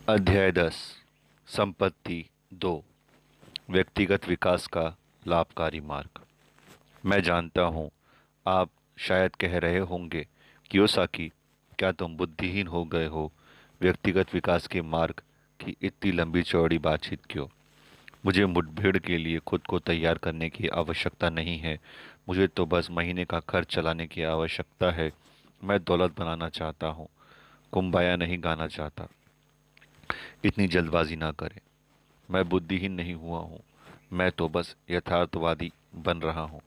अध्याय 10 संपत्ति 2 व्यक्तिगत विकास का लाभकारी मार्ग। मैं जानता हूँ आप शायद कह रहे होंगे, कियोसाकी, क्या तुम बुद्धिहीन हो गए हो? व्यक्तिगत विकास के मार्ग की इतनी लंबी चौड़ी बातचीत क्यों? मुझे मुठभेड़ के लिए खुद को तैयार करने की आवश्यकता नहीं है। मुझे तो बस महीने का खर्च चलाने की आवश्यकता है। मैं दौलत बनाना चाहता हूँ, कुम्बाया नहीं गाना चाहता। इतनी जल्दबाजी ना करें। मैं बुद्धिहीन नहीं हुआ हूँ, मैं तो बस यथार्थवादी बन रहा हूँ।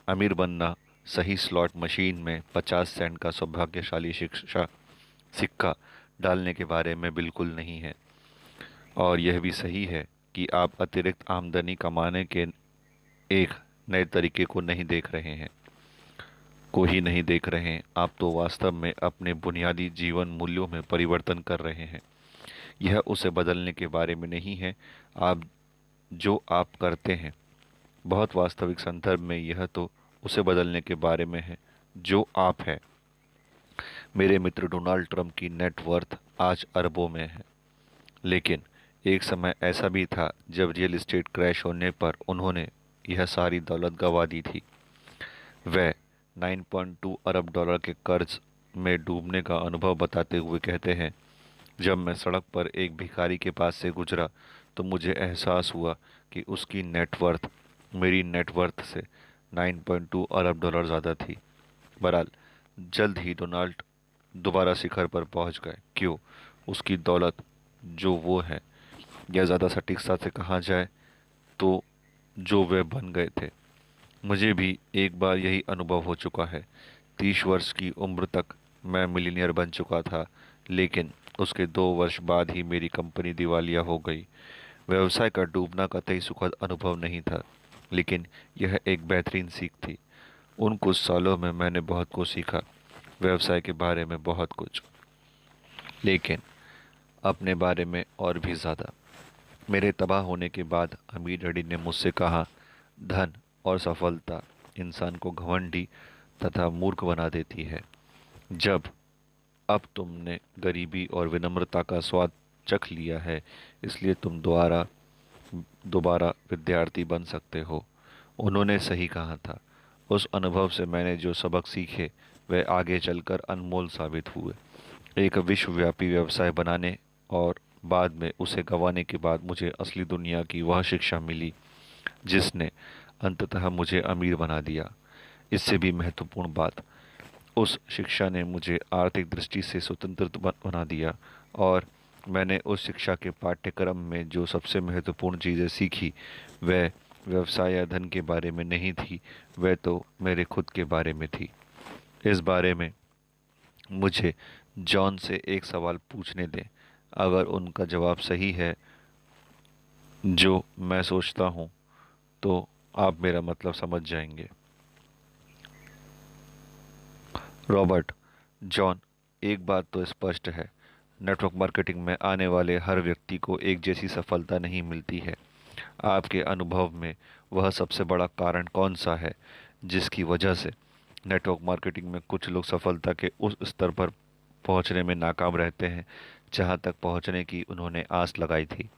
अमीर बनना सही स्लॉट मशीन में 50 सेंट का सौभाग्यशाली शिक्षा सिक्का डालने के बारे में बिल्कुल नहीं है। और यह भी सही है कि आप अतिरिक्त आमदनी कमाने के एक नए तरीके को नहीं देख रहे हैं, को ही नहीं देख रहे हैं। आप तो वास्तव में अपने बुनियादी जीवन मूल्यों में परिवर्तन कर रहे हैं। यह उसे बदलने के बारे में नहीं है आप जो आप करते हैं। बहुत वास्तविक संदर्भ में यह तो उसे बदलने के बारे में है जो आप हैं। मेरे मित्र डोनाल्ड ट्रंप की नेटवर्थ आज अरबों में है, लेकिन एक समय ऐसा भी था जब रियल एस्टेट क्रैश होने पर उन्होंने यह सारी दौलत गंवा दी थी। वह 9.2 अरब डॉलर के कर्ज में डूबने का अनुभव बताते हुए कहते हैं, जब मैं सड़क पर एक भिखारी के पास से गुजरा तो मुझे एहसास हुआ कि उसकी नेटवर्थ मेरी नेटवर्थ से 9.2 अरब डॉलर ज़्यादा थी। बहरहाल, जल्द ही डोनाल्ड दोबारा शिखर पर पहुंच गए। क्यों? उसकी दौलत जो वो है, या ज़्यादा सटीकता से कहा जाए तो जो वे बन गए थे। मुझे भी एक बार यही अनुभव हो चुका है। 30 वर्ष की उम्र तक मैं मिलीनियर बन चुका था, लेकिन उसके 2 वर्ष बाद ही मेरी कंपनी दिवालिया हो गई। व्यवसाय का डूबना कतई सुखद अनुभव नहीं था, लेकिन यह एक बेहतरीन सीख थी। उन कुछ सालों में मैंने बहुत कुछ सीखा, व्यवसाय के बारे में बहुत कुछ, लेकिन अपने बारे में और भी ज़्यादा। मेरे तबाह होने के बाद अमीर डैडी ने मुझसे कहा, धन और सफलता इंसान को घमंडी तथा मूर्ख बना देती है। जब अब तुमने गरीबी और विनम्रता का स्वाद चख लिया है, इसलिए तुम दोबारा दोबारा विद्यार्थी बन सकते हो। उन्होंने सही कहा था। उस अनुभव से मैंने जो सबक सीखे वे आगे चलकर अनमोल साबित हुए। एक विश्वव्यापी व्यवसाय बनाने और बाद में उसे गंवाने के बाद मुझे असली दुनिया की वह शिक्षा मिली जिसने अंततः मुझे अमीर बना दिया। इससे भी महत्वपूर्ण बात, उस शिक्षा ने मुझे आर्थिक दृष्टि से स्वतंत्र बना दिया। और मैंने उस शिक्षा के पाठ्यक्रम में जो सबसे महत्वपूर्ण चीज़ें सीखी वह व्यवसाय या धन के बारे में नहीं थी, वह तो मेरे खुद के बारे में थी। इस बारे में मुझे जॉन से एक सवाल पूछने दें। अगर उनका जवाब सही है, जो मैं सोचता हूँ, तो आप मेरा मतलब समझ जाएंगे। रॉबर्ट, जॉन, एक बात तो स्पष्ट है, नेटवर्क मार्केटिंग में आने वाले हर व्यक्ति को एक जैसी सफलता नहीं मिलती है। आपके अनुभव में वह सबसे बड़ा कारण कौन सा है जिसकी वजह से नेटवर्क मार्केटिंग में कुछ लोग सफलता के उस स्तर पर पहुंचने में नाकाम रहते हैं जहां तक पहुंचने की उन्होंने आस लगाई थी?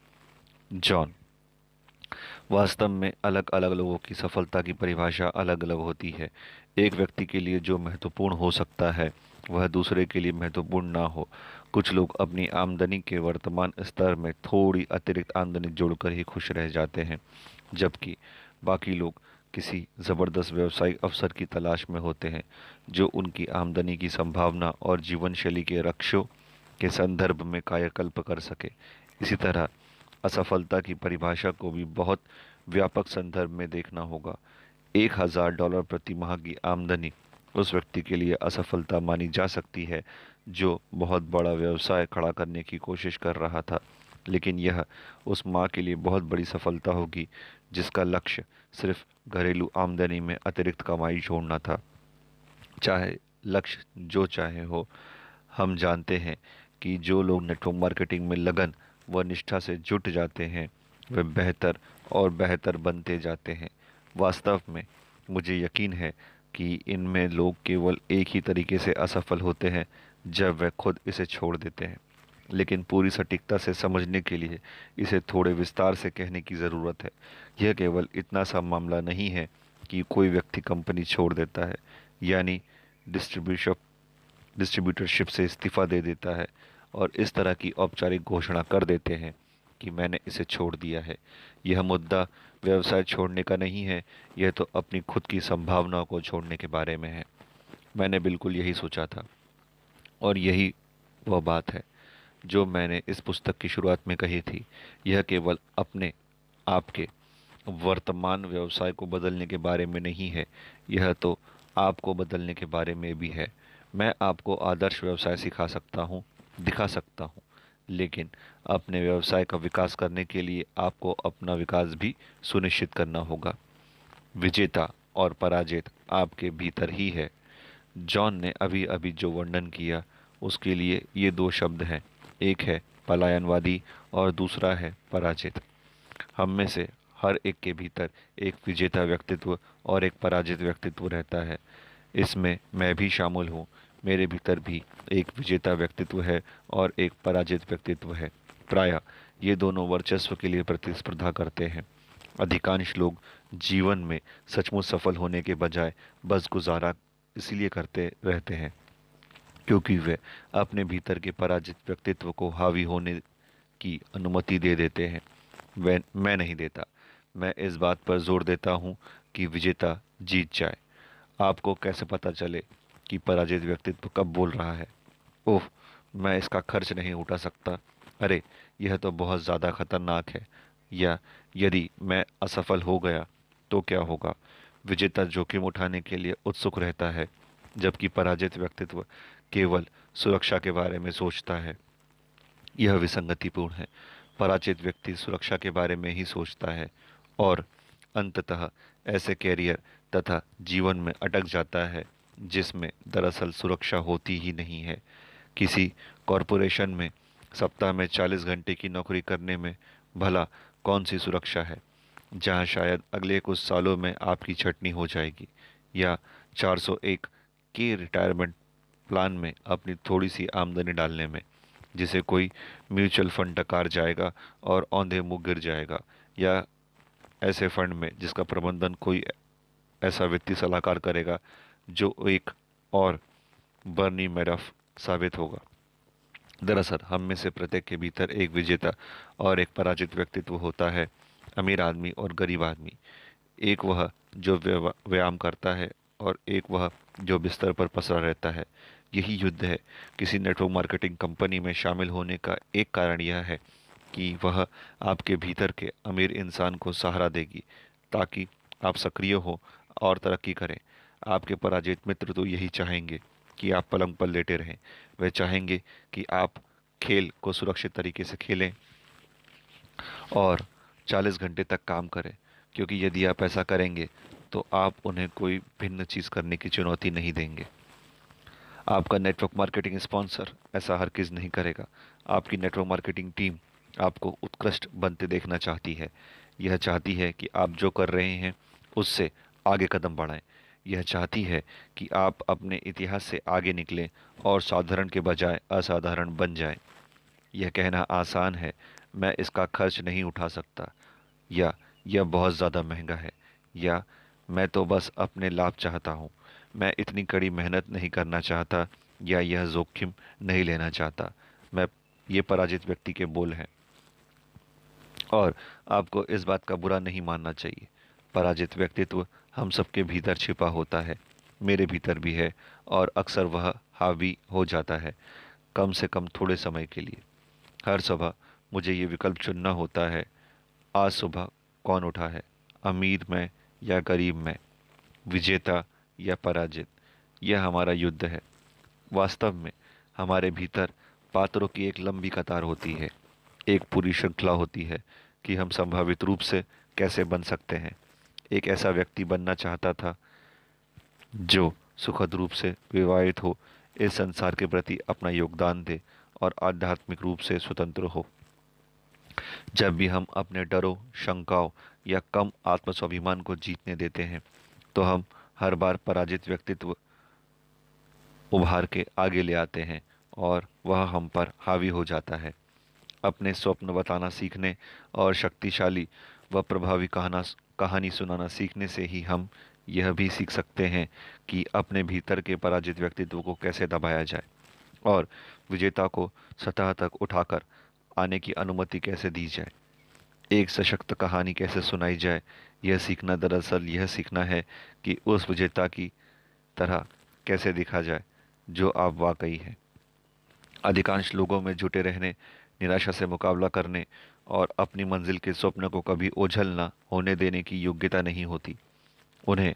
जॉन, वास्तव में अलग अलग लोगों की सफलता की परिभाषा अलग अलग होती है। एक व्यक्ति के लिए जो महत्वपूर्ण हो सकता है वह दूसरे के लिए महत्वपूर्ण ना हो। कुछ लोग अपनी आमदनी के वर्तमान स्तर में थोड़ी अतिरिक्त आमदनी जोड़कर ही खुश रह जाते हैं, जबकि बाकी लोग किसी ज़बरदस्त व्यवसायिक अवसर की तलाश में होते हैं जो उनकी आमदनी की संभावना और जीवन शैली के लक्ष्यों के संदर्भ में कायाकल्प कर सके। इसी तरह असफलता की परिभाषा को भी बहुत व्यापक संदर्भ में देखना होगा। $1,000 प्रति माह की आमदनी उस व्यक्ति के लिए असफलता मानी जा सकती है जो बहुत बड़ा व्यवसाय खड़ा करने की कोशिश कर रहा था, लेकिन यह उस माँ के लिए बहुत बड़ी सफलता होगी जिसका लक्ष्य सिर्फ घरेलू आमदनी में अतिरिक्त कमाई जोड़ना था। चाहे लक्ष्य जो चाहे हो, हम जानते हैं कि जो लोग नेटवर्क मार्केटिंग में लगन व निष्ठा से जुट जाते हैं वे बेहतर और बेहतर बनते जाते हैं। वास्तव में मुझे यकीन है कि इनमें लोग केवल एक ही तरीके से असफल होते हैं, जब वे खुद इसे छोड़ देते हैं। लेकिन पूरी सटीकता से समझने के लिए इसे थोड़े विस्तार से कहने की ज़रूरत है। यह केवल इतना सा मामला नहीं है कि कोई व्यक्ति कंपनी छोड़ देता है, यानी डिस्ट्रीब्यूशन डिस्ट्रीब्यूटरशिप से इस्तीफ़ा दे देता है और इस तरह की औपचारिक घोषणा कर देते हैं कि मैंने इसे छोड़ दिया है। यह मुद्दा व्यवसाय छोड़ने का नहीं है, यह तो अपनी खुद की संभावनाओं को छोड़ने के बारे में है। मैंने बिल्कुल यही सोचा था और यही वह बात है जो मैंने इस पुस्तक की शुरुआत में कही थी। यह केवल अपने आपके वर्तमान व्यवसाय को बदलने के बारे में नहीं है, यह तो आपको बदलने के बारे में भी है। मैं आपको आदर्श व्यवसाय सिखा सकता हूँ, दिखा सकता हूँ, लेकिन अपने व्यवसाय का विकास करने के लिए आपको अपना विकास भी सुनिश्चित करना होगा। विजेता और पराजित आपके भीतर ही है। जॉन ने अभी अभी जो वर्णन किया उसके लिए ये दो शब्द हैं, एक है पलायनवादी और दूसरा है पराजित। हम में से हर एक के भीतर एक विजेता व्यक्तित्व और एक पराजित व्यक्तित्व रहता है। इसमें मैं भी शामिल हूँ। मेरे भीतर भी एक विजेता व्यक्तित्व है और एक पराजित व्यक्तित्व है। प्रायः ये दोनों वर्चस्व के लिए प्रतिस्पर्धा करते हैं। अधिकांश लोग जीवन में सचमुच सफल होने के बजाय बस गुजारा इसलिए करते रहते हैं क्योंकि वे अपने भीतर के पराजित व्यक्तित्व को हावी होने की अनुमति दे देते हैं। मैं नहीं देता। मैं इस बात पर जोर देता हूँ कि विजेता जीत जाए। आपको कैसे पता चले कि पराजित व्यक्तित्व कब बोल रहा है, ओह मैं इसका खर्च नहीं उठा सकता, अरे यह तो बहुत ज़्यादा खतरनाक है, या यदि मैं असफल हो गया तो क्या होगा। विजेता जोखिम उठाने के लिए उत्सुक रहता है, जबकि पराजित व्यक्तित्व केवल सुरक्षा के बारे में सोचता है। यह विसंगतिपूर्ण है। पराजित व्यक्ति सुरक्षा के बारे में ही सोचता है और अंततः ऐसे कैरियर तथा जीवन में अटक जाता है जिसमें दरअसल सुरक्षा होती ही नहीं है। किसी कॉरपोरेशन में सप्ताह में 40 घंटे की नौकरी करने में भला कौन सी सुरक्षा है, जहां शायद अगले कुछ सालों में आपकी छटनी हो जाएगी, या 401 के रिटायरमेंट प्लान में अपनी थोड़ी सी आमदनी डालने में, जिसे कोई म्यूचुअल फंड डकार जाएगा और औंधे मुँह गिर जाएगा, या ऐसे फंड में जिसका प्रबंधन कोई ऐसा वित्तीय सलाहकार करेगा जो एक और बर्नी मैडफ साबित होगा। दरअसल हम में से प्रत्येक के भीतर एक विजेता और एक पराजित व्यक्तित्व होता है। अमीर आदमी और गरीब आदमी, एक वह जो व्यायाम करता है और एक वह जो बिस्तर पर पसरा रहता है। यही युद्ध है। किसी नेटवर्क मार्केटिंग कंपनी में शामिल होने का एक कारण यह है कि वह आपके भीतर के अमीर इंसान को सहारा देगी ताकि आप सक्रिय हो और तरक्की करें। आपके पराजित मित्र तो यही चाहेंगे कि आप पलंग पर लेटे रहें। वे चाहेंगे कि आप खेल को सुरक्षित तरीके से खेलें और 40 घंटे तक काम करें, क्योंकि यदि आप ऐसा करेंगे तो आप उन्हें कोई भिन्न चीज़ करने की चुनौती नहीं देंगे। आपका नेटवर्क मार्केटिंग स्पॉन्सर ऐसा हरगिज़ नहीं करेगा। आपकी नेटवर्क मार्केटिंग टीम आपको उत्कृष्ट बनते देखना चाहती है। यह चाहती है कि आप जो कर रहे हैं उससे आगे कदम बढ़ाएं। यह चाहती है कि आप अपने इतिहास से आगे निकलें और साधारण के बजाय असाधारण बन जाएं। यह कहना आसान है, मैं इसका खर्च नहीं उठा सकता, या यह बहुत ज़्यादा महंगा है, या मैं तो बस अपने लाभ चाहता हूँ, मैं इतनी कड़ी मेहनत नहीं करना चाहता, या यह जोखिम नहीं लेना चाहता। मैं ये पराजित व्यक्ति के बोल हैं और आपको इस बात का बुरा नहीं मानना चाहिए। पराजित व्यक्तित्व हम सबके भीतर छिपा होता है, मेरे भीतर भी है, और अक्सर वह हावी हो जाता है, कम से कम थोड़े समय के लिए। हर सुबह मुझे ये विकल्प चुनना होता है, आज सुबह कौन उठा है, अमीर मैं या गरीब मैं, विजेता या पराजित। यह हमारा युद्ध है। वास्तव में हमारे भीतर पात्रों की एक लंबी कतार होती है, एक पूरी श्रृंखला होती है कि हम संभावित रूप से कैसे बन सकते हैं। एक ऐसा व्यक्ति बनना चाहता था जो सुखद रूप से विवाहित हो, इस संसार के प्रति अपना योगदान दे और आध्यात्मिक रूप से स्वतंत्र हो। जब भी हम अपने डरों, शंकाओं या कम आत्मस्वाभिमान को जीतने देते हैं तो हम हर बार पराजित व्यक्तित्व उभार के आगे ले आते हैं और वह हम पर हावी हो जाता है। अपने स्वप्न बताना सीखने और शक्तिशाली व प्रभावी कहानी सुनाना सीखने से ही हम यह भी सीख सकते हैं कि अपने भीतर के पराजित व्यक्तित्व को कैसे दबाया जाए और विजेता को सतह तक उठाकर आने की अनुमति कैसे दी जाए। एक सशक्त कहानी कैसे सुनाई जाए, यह सीखना दरअसल यह सीखना है कि उस विजेता की तरह कैसे दिखा जाए जो आप वाकई हैं। अधिकांश लोगों में जुटे रहने, निराशा से मुकाबला करने और अपनी मंजिल के स्वप्न को कभी ओझल न होने देने की योग्यता नहीं होती। उन्हें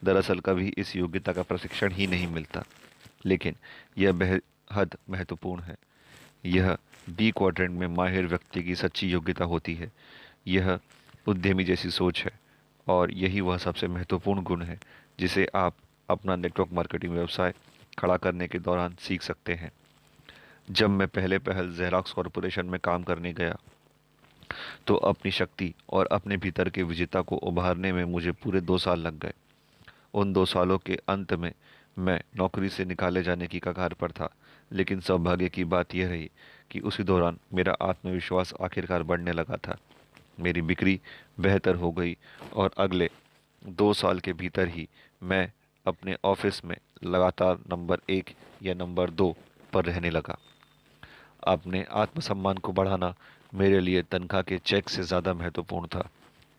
दरअसल कभी इस योग्यता का प्रशिक्षण ही नहीं मिलता। लेकिन यह बेहद महत्वपूर्ण है। यह बी क्वाड्रेंट में माहिर व्यक्ति की सच्ची योग्यता होती है। यह उद्यमी जैसी सोच है और यही वह सबसे महत्वपूर्ण गुण है जिसे आप अपना नेटवर्क मार्केटिंग व्यवसाय खड़ा करने के दौरान सीख सकते हैं। जब मैं पहले पहल ज़ेरॉक्स कॉरपोरेशन में काम करने गया तो अपनी शक्ति और अपने भीतर के विजेता को उभारने में मुझे पूरे 2 साल लग गए। उन 2 सालों के अंत में मैं नौकरी से निकाले जाने की कगार पर था, लेकिन सौभाग्य की बात यह रही कि उसी दौरान मेरा आत्मविश्वास आखिरकार बढ़ने लगा था। मेरी बिक्री बेहतर हो गई और अगले 2 साल के भीतर ही मैं अपने ऑफिस में लगातार नंबर 1 या नंबर 2 पर रहने लगा। अपने आत्मसम्मान को बढ़ाना मेरे लिए तनख्वाह के चेक से ज़्यादा महत्वपूर्ण था।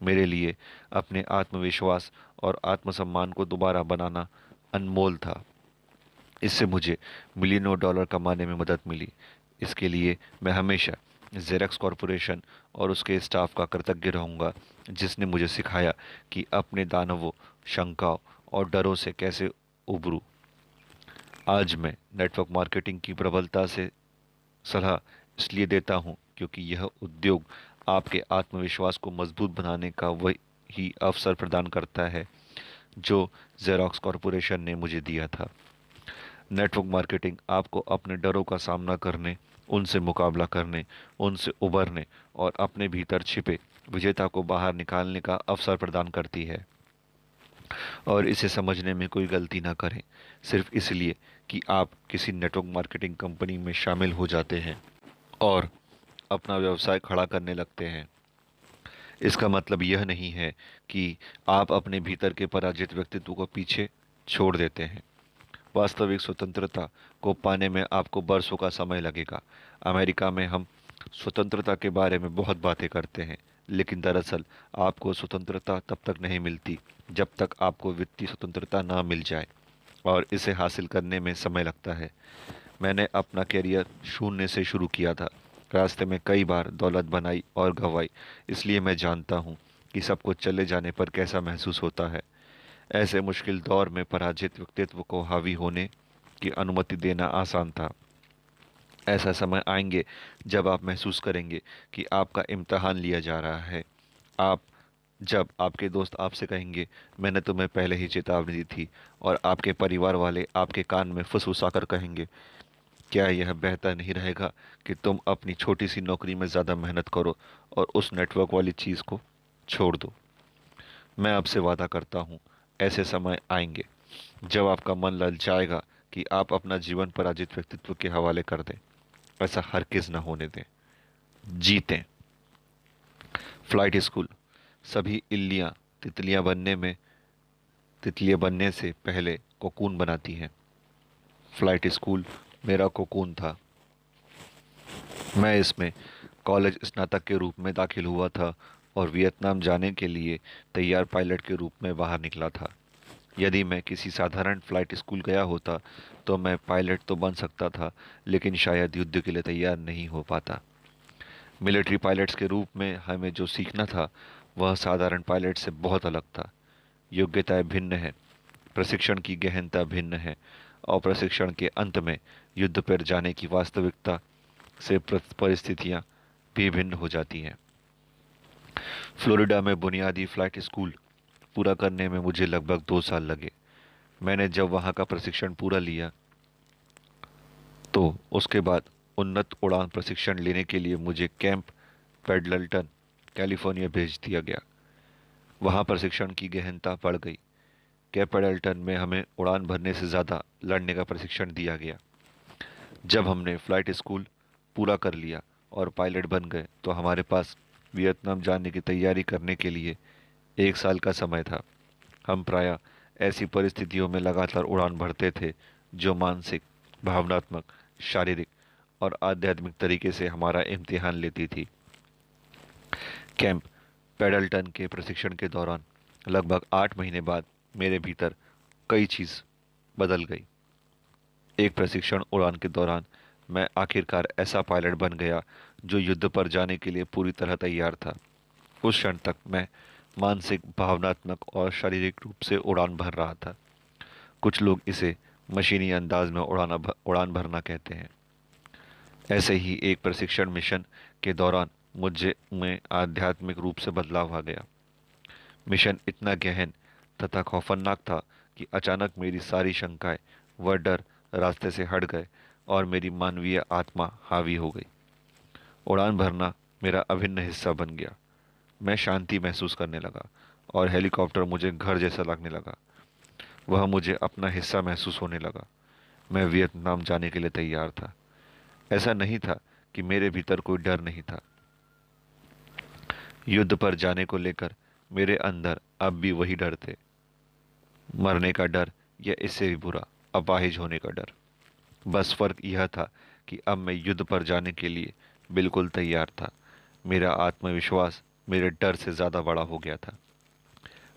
मेरे लिए अपने आत्मविश्वास और आत्मसम्मान को दोबारा बनाना अनमोल था। इससे मुझे मिलियनों डॉलर कमाने में मदद मिली। इसके लिए मैं हमेशा ज़ेरॉक्स कॉरपोरेशन और उसके स्टाफ का कृतज्ञ रहूँगा, जिसने मुझे सिखाया कि अपने दानवों, शंकाओं और डरों से कैसे उबरूं। आज मैं नेटवर्क मार्केटिंग की प्रबलता से सलाह इसलिए देता हूँ क्योंकि यह उद्योग आपके आत्मविश्वास को मजबूत बनाने का वही अवसर प्रदान करता है जो ज़ेरॉक्स कॉरपोरेशन ने मुझे दिया था। नेटवर्क मार्केटिंग आपको अपने डरों का सामना करने, उनसे मुकाबला करने, उनसे उबरने और अपने भीतर छिपे विजेता को बाहर निकालने का अवसर प्रदान करती है। और इसे समझने में कोई गलती ना करें सिर्फ इसलिए कि आप किसी नेटवर्क मार्केटिंग कंपनी में शामिल हो जाते हैं और अपना व्यवसाय खड़ा करने लगते हैं। इसका मतलब यह नहीं है कि आप अपने भीतर के पराजित व्यक्तित्व को पीछे छोड़ देते हैं। वास्तविक स्वतंत्रता को पाने में आपको बरसों का समय लगेगा। अमेरिका में हम स्वतंत्रता के बारे में बहुत बातें करते हैं, लेकिन दरअसल आपको स्वतंत्रता तब तक नहीं मिलती जब तक आपको वित्तीय स्वतंत्रता ना मिल जाए, और इसे हासिल करने में समय लगता है। मैंने अपना करियर शून्य से शुरू किया था। रास्ते में कई बार दौलत बनाई और गंवाई, इसलिए मैं जानता हूँ कि सब कुछ चले जाने पर कैसा महसूस होता है। ऐसे मुश्किल दौर में पराजित व्यक्तित्व को हावी होने की अनुमति देना आसान था। ऐसा समय आएंगे जब आप महसूस करेंगे कि आपका इम्तिहान लिया जा रहा है। आप जब आपके दोस्त आपसे कहेंगे, मैंने तुम्हें पहले ही चेतावनी दी थी, और आपके परिवार वाले आपके कान में फुसफुसाकर कहेंगे, क्या यह बेहतर नहीं रहेगा कि तुम अपनी छोटी सी नौकरी में ज़्यादा मेहनत करो और उस नेटवर्क वाली चीज़ को छोड़ दो। मैं आपसे वादा करता हूँ, ऐसे समय आएंगे जब आपका मन ललचाएगा कि आप अपना जीवन पराजित व्यक्तित्व के हवाले कर दें। ऐसा हरगिज़ न होने दें। जीतें। Flight school. सभी इल्लियाँ तितलियाँ बनने से पहले कोकून बनाती हैं। फ्लाइट स्कूल मेरा कोकून था। मैं इसमें कॉलेज स्नातक के रूप में दाखिल हुआ था और वियतनाम जाने के लिए तैयार पायलट के रूप में बाहर निकला था। यदि मैं किसी साधारण फ्लाइट स्कूल गया होता तो मैं पायलट तो बन सकता था, लेकिन शायद युद्ध के लिए तैयार नहीं हो पाता। मिलिट्री पायलट्स के रूप में हमें जो सीखना था वह साधारण पायलट से बहुत अलग था। योग्यताएं भिन्न हैं, प्रशिक्षण की गहनता भिन्न है, और प्रशिक्षण के अंत में युद्ध पर जाने की वास्तविकता से परिस्थितियां भी भिन्न हो जाती हैं। फ्लोरिडा में बुनियादी फ्लाइट स्कूल पूरा करने में मुझे लगभग 2 साल लगे। मैंने जब वहाँ का प्रशिक्षण पूरा लिया तो उसके बाद उन्नत उड़ान प्रशिक्षण लेने के लिए मुझे कैंप पेडल्टन, कैलिफोर्निया भेज दिया गया। वहाँ प्रशिक्षण की गहनता बढ़ गई। कैंप पेडल्टन में हमें उड़ान भरने से ज़्यादा लड़ने का प्रशिक्षण दिया गया। जब हमने फ़्लाइट स्कूल पूरा कर लिया और पायलट बन गए तो हमारे पास वियतनाम जाने की तैयारी करने के लिए 1 साल का समय था। हम प्रायः ऐसी परिस्थितियों में लगातार उड़ान भरते थे जो मानसिक, भावनात्मक, शारीरिक और आध्यात्मिक तरीके से हमारा इम्तिहान लेती थी। कैंप पेडल्टन के प्रशिक्षण के दौरान लगभग 8 महीने बाद मेरे भीतर कई चीज़ बदल गई। एक प्रशिक्षण उड़ान के दौरान मैं आखिरकार ऐसा पायलट बन गया जो युद्ध पर जाने के लिए पूरी तरह तैयार था। उस क्षण तक मैं मानसिक, भावनात्मक और शारीरिक रूप से उड़ान भर रहा था। कुछ लोग इसे मशीनी अंदाज में उड़ान भरना कहते हैं। ऐसे ही एक प्रशिक्षण मिशन के दौरान मुझे में आध्यात्मिक रूप से बदलाव आ गया। मिशन इतना गहन तथा खौफनाक था कि अचानक मेरी सारी शंकाएं व डर रास्ते से हट गए और मेरी मानवीय आत्मा हावी हो गई। उड़ान भरना मेरा अभिन्न हिस्सा बन गया। मैं शांति महसूस करने लगा और हेलीकॉप्टर मुझे घर जैसा लगने लगा। वह मुझे अपना हिस्सा महसूस होने लगा। मैं वियतनाम जाने के लिए तैयार था। ऐसा नहीं था कि मेरे भीतर कोई डर नहीं था। युद्ध पर जाने को लेकर मेरे अंदर अब भी वही डर थे। मरने का डर या इससे भी बुरा, अपाहिज होने का डर। बस फर्क यह था कि अब मैं युद्ध पर जाने के लिए बिल्कुल तैयार था। मेरा आत्मविश्वास मेरे डर से ज़्यादा बड़ा हो गया था।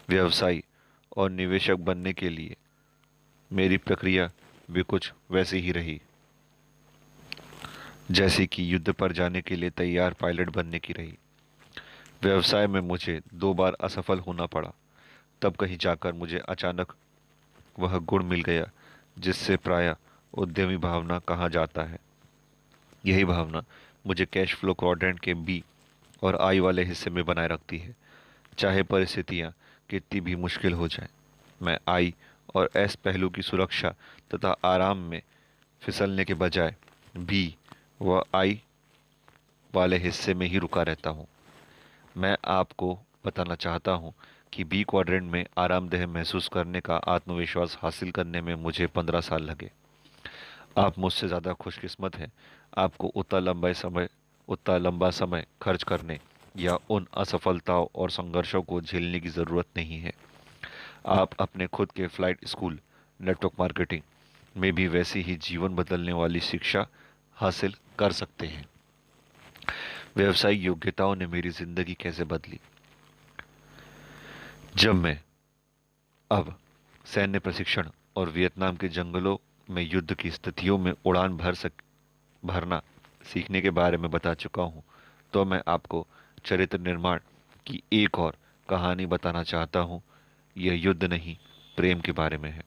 व्यवसायी और निवेशक बनने के लिए मेरी प्रक्रिया भी कुछ वैसी ही रही जैसे कि युद्ध पर जाने के लिए तैयार पायलट बनने की रही। व्यवसाय में मुझे 2 बार असफल होना पड़ा। तब कहीं जाकर मुझे अचानक वह गुण मिल गया जिससे प्रायः उद्यमी भावना कहा जाता है। यही भावना मुझे कैश फ्लो क्वाड्रेंट के बी और आई वाले हिस्से में बनाए रखती है। चाहे परिस्थितियाँ कितनी भी मुश्किल हो जाएं, मैं आई और एस पहलू की सुरक्षा तथा आराम में फिसलने के बजाय बी व आई वाले हिस्से में ही रुका रहता हूँ। मैं आपको बताना चाहता हूँ कि बी क्वाड्रेंट में आरामदेह महसूस करने का आत्मविश्वास हासिल करने में मुझे 15 साल लगे। आप मुझसे ज़्यादा खुशकिस्मत हैं। आपको उतना लंबा समय खर्च करने या उन असफलताओं और संघर्षों को झेलने की ज़रूरत नहीं है। आप अपने खुद के फ्लाइट स्कूल, नेटवर्क मार्केटिंग में भी वैसी ही जीवन बदलने वाली शिक्षा हासिल कर सकते हैं। व्यावसायिक योग्यताओं ने मेरी ज़िंदगी कैसे बदली। जब मैं अब सैन्य प्रशिक्षण और वियतनाम के जंगलों में युद्ध की स्थितियों में उड़ान भरना सीखने के बारे में बता चुका हूँ, तो मैं आपको चरित्र निर्माण की एक और कहानी बताना चाहता हूँ। यह युद्ध नहीं, प्रेम के बारे में है।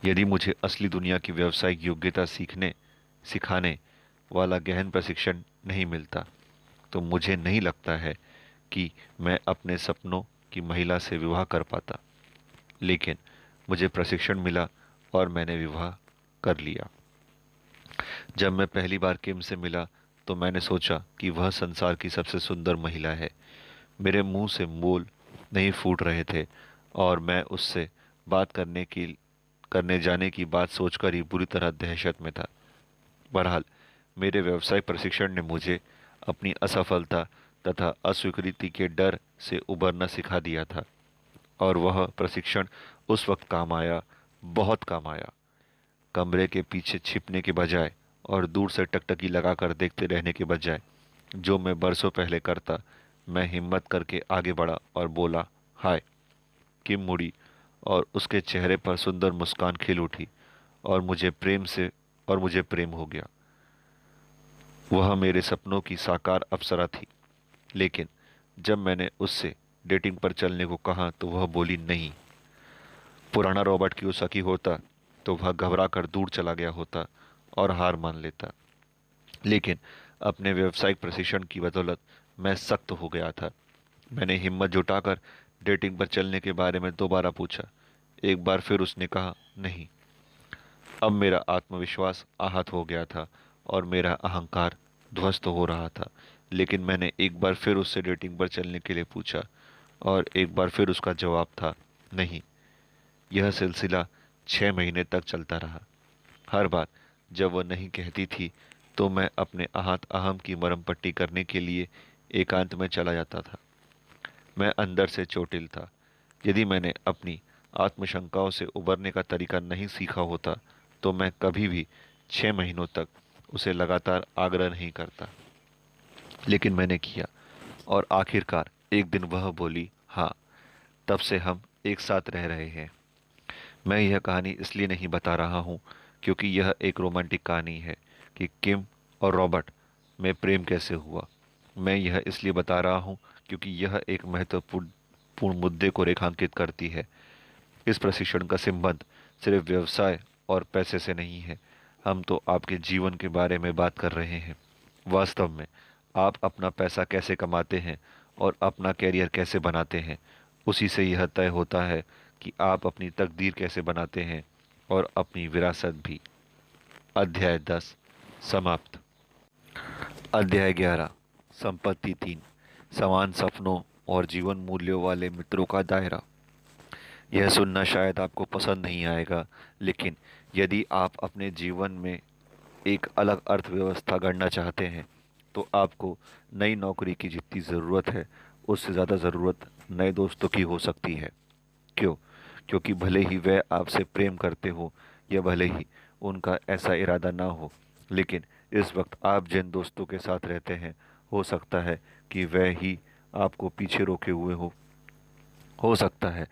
यदि मुझे असली दुनिया की व्यावसायिक योग्यता सिखाने वाला गहन प्रशिक्षण नहीं मिलता, तो मुझे नहीं लगता है कि मैं अपने सपनों की महिला से विवाह कर पाता। लेकिन मुझे प्रशिक्षण मिला और मैंने विवाह कर लिया। जब मैं पहली बार किम से मिला तो मैंने सोचा कि वह संसार की सबसे सुंदर महिला है। मेरे मुंह से बोल नहीं फूट रहे थे और मैं उससे बात करने जाने की बात सोचकर ही बुरी तरह दहशत में था। बहरहाल मेरे व्यवसायिक प्रशिक्षण ने मुझे अपनी असफलता तथा अस्वीकृति के डर से उबरना सिखा दिया था और वह प्रशिक्षण उस वक्त काम आया, बहुत काम आया। कमरे के पीछे छिपने के बजाय और दूर से टकटकी लगाकर देखते रहने के बजाय, जो मैं बरसों पहले करता, मैं हिम्मत करके आगे बढ़ा और बोला, हाय। किम मुड़ी और उसके चेहरे पर सुंदर मुस्कान खिल उठी और मुझे प्रेम हो गया। वह मेरे सपनों की साकार अप्सरा थी। लेकिन जब मैंने उससे डेटिंग पर चलने को कहा तो वह बोली नहीं। पुराना रॉबर्ट कियोसाकी होता तो वह घबरा कर दूर चला गया होता और हार मान लेता। लेकिन अपने व्यावसायिक प्रशिक्षण की बदौलत मैं सख्त हो गया था। मैंने हिम्मत जुटाकर डेटिंग पर चलने के बारे में दोबारा पूछा। एक बार फिर उसने कहा नहीं। अब मेरा आत्मविश्वास आहत हो गया था और मेरा अहंकार ध्वस्त हो रहा था। लेकिन मैंने एक बार फिर उससे डेटिंग पर चलने के लिए पूछा और एक बार फिर उसका जवाब था नहीं। यह सिलसिला 6 महीने तक चलता रहा। हर बार जब वह नहीं कहती थी तो मैं अपने आहत अहम की मरहम पट्टी करने के लिए एकांत में चला जाता था। मैं अंदर से चोटिल था। यदि मैंने अपनी आत्मशंकाओं से उबरने का तरीका नहीं सीखा होता तो मैं कभी भी 6 महीनों तक उसे लगातार आग्रह नहीं करता। लेकिन मैंने किया और आखिरकार एक दिन वह बोली, हाँ, तब से हम एक साथ रह रहे हैं। मैं यह कहानी इसलिए नहीं बता रहा हूँ क्योंकि यह एक रोमांटिक कहानी है कि किम और रॉबर्ट में प्रेम कैसे हुआ। मैं यह इसलिए बता रहा हूँ क्योंकि यह एक महत्वपूर्ण पूर्ण मुद्दे को रेखांकित करती है। इस प्रशिक्षण का संबंध सिर्फ व्यवसाय और पैसे से नहीं है। हम तो आपके जीवन के बारे में बात कर रहे हैं। वास्तव में आप अपना पैसा कैसे कमाते हैं और अपना कैरियर कैसे बनाते हैं, उसी से यह तय होता है कि आप अपनी तकदीर कैसे बनाते हैं और अपनी विरासत भी। अध्याय 10 समाप्त। अध्याय 11 संपत्ति 3 समान सपनों और जीवन मूल्यों वाले मित्रों का दायरा। यह सुनना शायद आपको पसंद नहीं आएगा, लेकिन यदि आप अपने जीवन में एक अलग अर्थव्यवस्था गढ़ना चाहते हैं तो आपको नई नौकरी की जितनी ज़रूरत है उससे ज़्यादा ज़रूरत नए दोस्तों की हो सकती है। क्यों? क्योंकि भले ही वह आपसे प्रेम करते हो या भले ही उनका ऐसा इरादा ना हो, लेकिन इस वक्त आप जिन दोस्तों के साथ रहते हैं हो सकता है कि वह ही आपको पीछे रोके हुए हो सकता है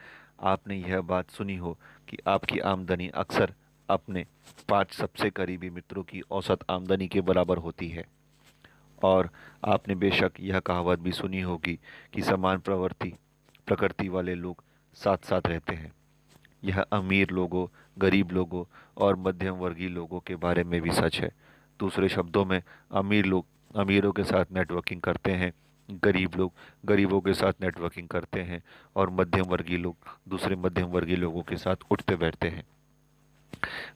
आपने यह बात सुनी हो कि आपकी आमदनी अक्सर अपने 5 सबसे करीबी मित्रों की औसत आमदनी के बराबर होती है। और आपने बेशक यह कहावत भी सुनी होगी कि समान प्रवृत्ति प्रकृति वाले लोग साथ साथ रहते हैं। यह अमीर लोगों, गरीब लोगों और मध्यम वर्गीय लोगों के बारे में भी सच है। दूसरे शब्दों में, अमीर लोग अमीरों के साथ नेटवर्किंग करते हैं, गरीब लोग गरीबों के साथ नेटवर्किंग करते हैं और मध्यम वर्गीय लोग दूसरे मध्यम वर्गीय लोगों के साथ उठते बैठते हैं।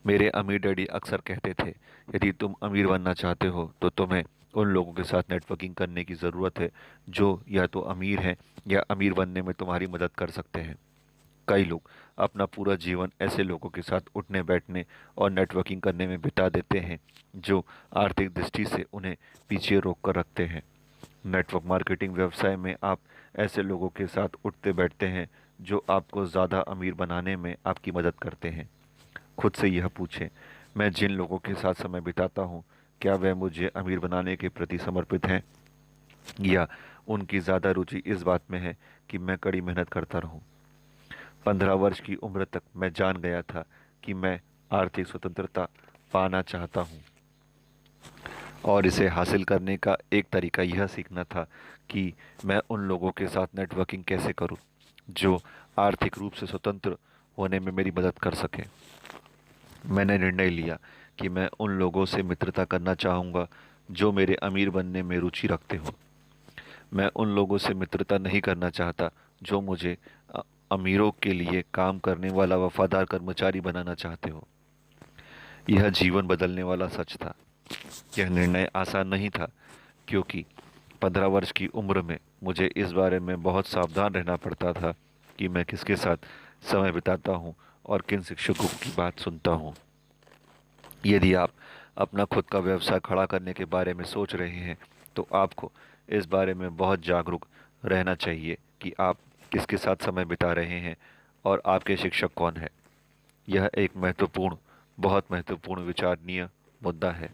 मेरे अमीर डैडी अक्सर कहते थे, यदि तुम अमीर बनना चाहते हो तो तुम्हें उन लोगों के साथ नेटवर्किंग करने की ज़रूरत है जो या तो अमीर हैं या अमीर बनने में तुम्हारी मदद कर सकते हैं। कई लोग अपना पूरा जीवन ऐसे लोगों के साथ उठने बैठने और नेटवर्किंग करने में बिता देते हैं जो आर्थिक दृष्टि से उन्हें पीछे रोक कर रखते हैं। नेटवर्क मार्केटिंग व्यवसाय में आप ऐसे लोगों के साथ उठते बैठते हैं जो आपको ज़्यादा अमीर बनाने में आपकी मदद करते हैं। खुद से यह पूछें, मैं जिन लोगों के साथ समय बिताता हूँ क्या वह मुझे अमीर बनाने के प्रति समर्पित हैं, या उनकी ज़्यादा रुचि इस बात में है कि मैं कड़ी मेहनत करता रहूं। 15 वर्ष की उम्र तक मैं जान गया था कि मैं आर्थिक स्वतंत्रता पाना चाहता हूं, और इसे हासिल करने का एक तरीका यह सीखना था कि मैं उन लोगों के साथ नेटवर्किंग कैसे करूं जो आर्थिक रूप से स्वतंत्र होने में मेरी मदद कर सकें। मैंने निर्णय लिया कि मैं उन लोगों से मित्रता करना चाहूँगा जो मेरे अमीर बनने में रुचि रखते हो। मैं उन लोगों से मित्रता नहीं करना चाहता जो मुझे अमीरों के लिए काम करने वाला वफादार कर्मचारी बनाना चाहते हो। यह जीवन बदलने वाला सच था। यह निर्णय आसान नहीं था क्योंकि 15 वर्ष की उम्र में मुझे इस बारे में बहुत सावधान रहना पड़ता था कि मैं किसके साथ समय बिताता हूँ और किन शिक्षकों की बात सुनता हूँ। यदि आप अपना खुद का व्यवसाय खड़ा करने के बारे में सोच रहे हैं तो आपको इस बारे में बहुत जागरूक रहना चाहिए कि आप किसके साथ समय बिता रहे हैं और आपके शिक्षक कौन है। यह एक बहुत महत्वपूर्ण विचारणीय मुद्दा है।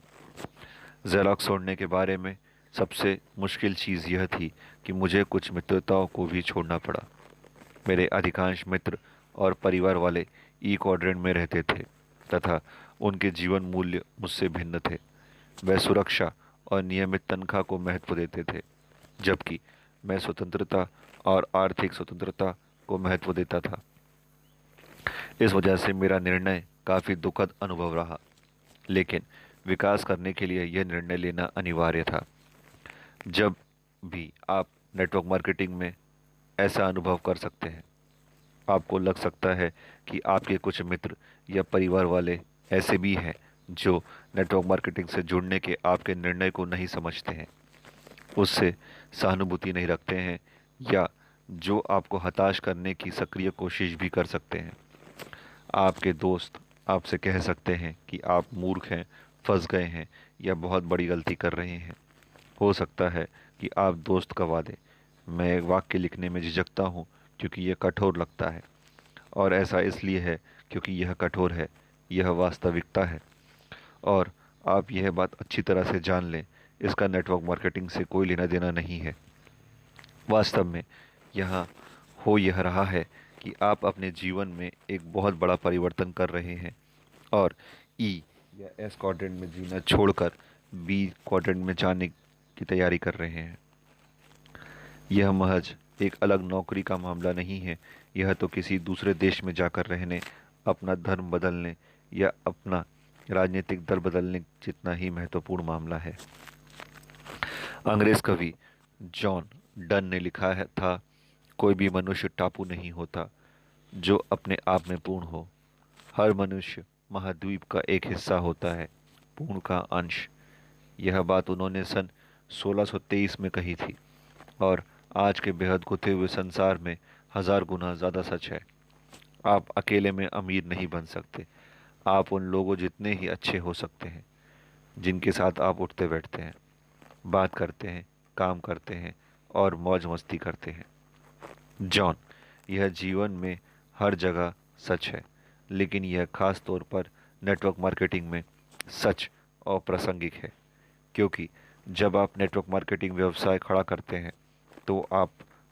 ज़ेरॉक्स छोड़ने के बारे में सबसे मुश्किल चीज़ यह थी कि मुझे कुछ मित्रताओं को भी छोड़ना पड़ा। मेरे अधिकांश मित्र और परिवार वाले ई क्वाड्रेंट में रहते थे तथा उनके जीवन मूल्य मुझसे भिन्न थे। वह सुरक्षा और नियमित तनख्वाह को महत्व देते थे, जबकि मैं स्वतंत्रता और आर्थिक स्वतंत्रता को महत्व देता था। इस वजह से मेरा निर्णय काफ़ी दुखद अनुभव रहा, लेकिन विकास करने के लिए यह निर्णय लेना अनिवार्य था। जब भी आप नेटवर्क मार्केटिंग में ऐसा अनुभव कर सकते हैं, आपको लग सकता है कि आपके कुछ मित्र या परिवार वाले ऐसे भी हैं जो नेटवर्क मार्केटिंग से जुड़ने के आपके निर्णय को नहीं समझते हैं, उससे सहानुभूति नहीं रखते हैं, या जो आपको हताश करने की सक्रिय कोशिश भी कर सकते हैं। आपके दोस्त आपसे कह सकते हैं कि आप मूर्ख हैं फंस गए हैं या बहुत बड़ी गलती कर रहे हैं। हो सकता है कि आप दोस्त गंवा दें। मैं एक वाक्य लिखने में झिझकता हूँ क्योंकि यह कठोर लगता है, और ऐसा इसलिए है क्योंकि यह कठोर है, यह वास्तविकता है। और आप यह बात अच्छी तरह से जान लें, इसका नेटवर्क मार्केटिंग से कोई लेना देना नहीं है। वास्तव में यहाँ हो यह रहा है कि आप अपने जीवन में एक बहुत बड़ा परिवर्तन कर रहे हैं और ई या एस क्वाड्रेंट में जीना छोड़कर बी क्वाड्रेंट में जाने की तैयारी कर रहे हैं। यह महज एक अलग नौकरी का मामला नहीं है, यह तो किसी दूसरे देश में जाकर रहने, अपना धर्म बदलने या अपना राजनीतिक दल बदलने जितना ही महत्वपूर्ण मामला है। अंग्रेज कवि जॉन डन ने लिखा है था, कोई भी मनुष्य टापू नहीं होता जो अपने आप में पूर्ण हो। हर मनुष्य महाद्वीप का एक हिस्सा होता है, पूर्ण का अंश। यह बात उन्होंने सन 1623 में कही थी और आज के बेहद गुथे हुए संसार में 1000 गुना ज़्यादा सच है। आप अकेले में अमीर नहीं बन सकते। आप उन लोगों जितने ही अच्छे हो सकते हैं जिनके साथ आप उठते बैठते हैं, बात करते हैं, काम करते हैं और मौज मस्ती करते हैं। जॉन, यह जीवन में हर जगह सच है, लेकिन यह खास तौर पर नेटवर्क मार्केटिंग में सच और प्रासंगिक है, क्योंकि जब आप नेटवर्क मार्केटिंग व्यवसाय खड़ा करते हैं तो आप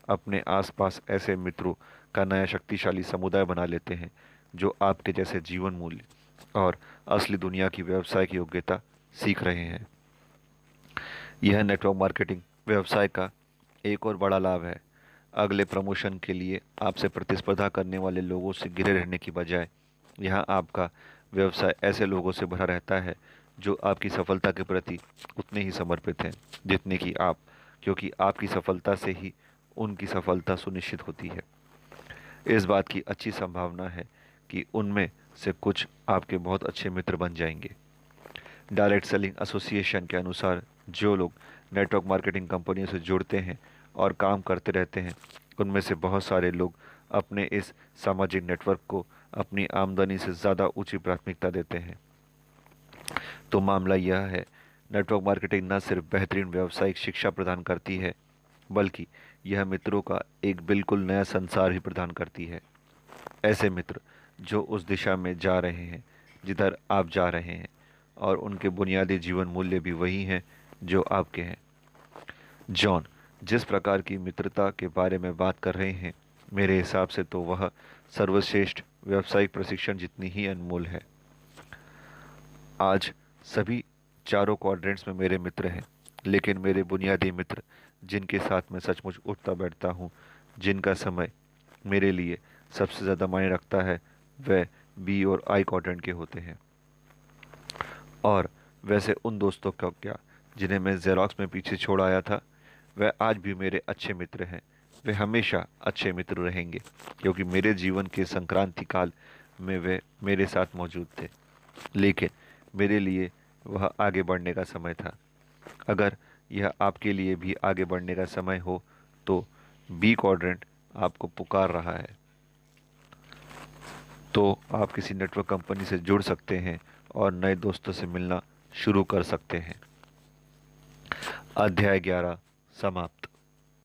अपने आसपास ऐसे मित्रों का नया शक्तिशाली समुदाय बना लेते हैं जो आपके जैसे जीवन मूल्य और असली दुनिया की व्यवसाय की योग्यता सीख रहे हैं। यह नेटवर्क मार्केटिंग व्यवसाय का एक और बड़ा लाभ है। अगले प्रमोशन के लिए आपसे प्रतिस्पर्धा करने वाले लोगों से घिरे रहने की बजाय यहाँ आपका व्यवसाय ऐसे लोगों से भरा रहता है जो आपकी सफलता के प्रति उतने ही समर्पित हैं जितने कि आप, क्योंकि आपकी सफलता से ही उनकी सफलता सुनिश्चित होती है। इस बात की अच्छी संभावना है कि उनमें से कुछ आपके बहुत अच्छे मित्र बन जाएंगे। डायरेक्ट सेलिंग एसोसिएशन के अनुसार जो लोग नेटवर्क मार्केटिंग कंपनियों से जुड़ते हैं और काम करते रहते हैं, उनमें से बहुत सारे लोग अपने इस सामाजिक नेटवर्क को अपनी आमदनी से ज़्यादा ऊंची प्राथमिकता देते हैं। तो मामला यह है, नेटवर्क मार्केटिंग न सिर्फ बेहतरीन व्यावसायिक शिक्षा प्रदान करती है, बल्कि यह मित्रों का एक बिल्कुल नया संसार ही प्रदान करती है। ऐसे मित्र जो उस दिशा में जा रहे हैं जिधर आप जा रहे हैं, और उनके बुनियादी जीवन मूल्य भी वही हैं जो आपके हैं। जॉन जिस प्रकार की मित्रता के बारे में बात कर रहे हैं, मेरे हिसाब से तो वह सर्वश्रेष्ठ व्यावसायिक प्रशिक्षण जितनी ही अनमोल है। आज सभी चारों क्वाड्रेंट्स में मेरे मित्र हैं, लेकिन मेरे बुनियादी मित्र जिनके साथ मैं सचमुच उठता बैठता हूँ, जिनका समय मेरे लिए सबसे ज़्यादा मायने रखता है, वह बी और आई क्वाड्रेंट के होते हैं। और वैसे उन दोस्तों का क्या जिन्हें मैं जेरोक्स में पीछे छोड़ आया था, वह आज भी मेरे अच्छे मित्र हैं। वे हमेशा अच्छे मित्र रहेंगे क्योंकि मेरे जीवन के संक्रांति काल में वे मेरे साथ मौजूद थे। लेकिन मेरे लिए वह आगे बढ़ने का समय था। अगर यह आपके लिए भी आगे बढ़ने का समय हो तो बी क्वाड्रेंट आपको पुकार रहा है। तो आप किसी नेटवर्क कंपनी से जुड़ सकते हैं और नए दोस्तों से मिलना शुरू कर सकते हैं। अध्याय 11 समाप्त।